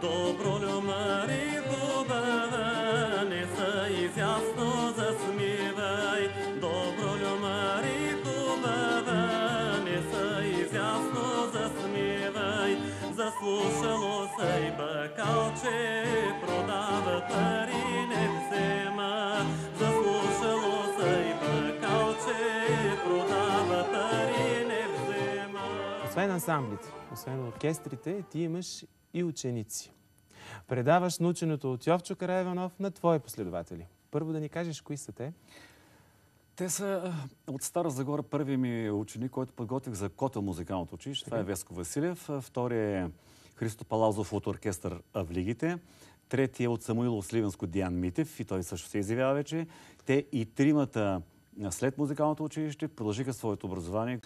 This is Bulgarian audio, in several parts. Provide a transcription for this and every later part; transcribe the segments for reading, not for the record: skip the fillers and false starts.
Добролю, Мари, хубава, не се изясно засмивай. Добролю, Мари, хубава, не се изясно засмивай. Заслушало се и бакалче, продава пари не взема. Заслушало се и бакалче, продава пари не взема. Освен ансамблите, освен оркестрите, ти имаш и ученици. Предаваш наученото от Йовчо Караиванов на твои последователи. Първо да ни кажеш кои са те. Те са от Стара Загора първият ми ученик, който подготвих за Котел музикалното училище. Това е Веско Василев. Вторият е Христо Палазов от оркестър Авлигите. Третият е от Самуилово Сливенско Диан Митев и той също се изявява вече. Те и тримата след музикалното училище продължиха своето образование.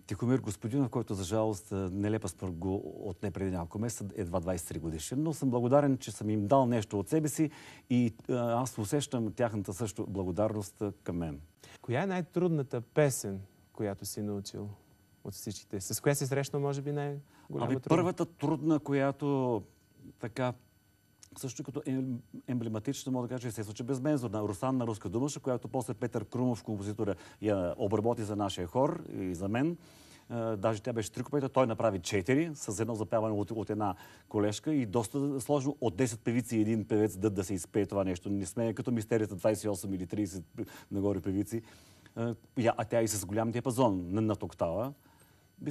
Тихомир Господинов, който за жалост нелепа според го отне преди няколко месеца, едва 23 годишен. Но съм благодарен, че съм им дал нещо от себе си и аз усещам тяхната също благодарност към мен. Коя е най-трудната песен, която си научил от всичките? С коя се срещна, може би, най-голяма трудност? Първата трудна, която така също като емблематично мога да кажа, че се случи безмензорна. Русанна руска думаша, която после Петър Крумов, композитора, я обработи за нашия хор и за мен. Даже тя беше 3 куплета, той направи 4 с едно запяване от една колежка и доста сложно от 10 певици и един певец да се изпее това нещо. Не сме като мистерията 28 или 30 нагоре певици. А тя и с голям диапазон на октава.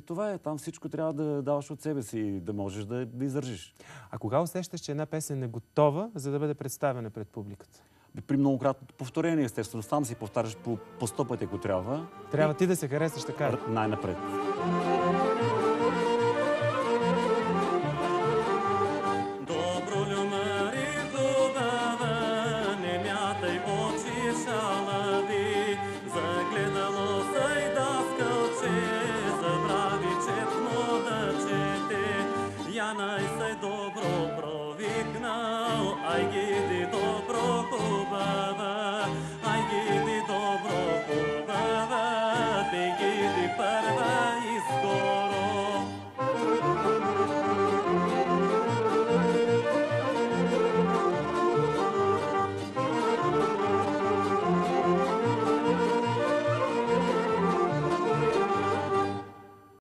Това е, там всичко трябва да даваш от себе си и да можеш да издържиш. А кога усещаш, че една песен е готова, за да бъде представена пред публиката? При многократното повторение, естествено. Сам си повтаряш по 100 пъти, ако трябва. Трябва ти да се харесаш така. Най-напред.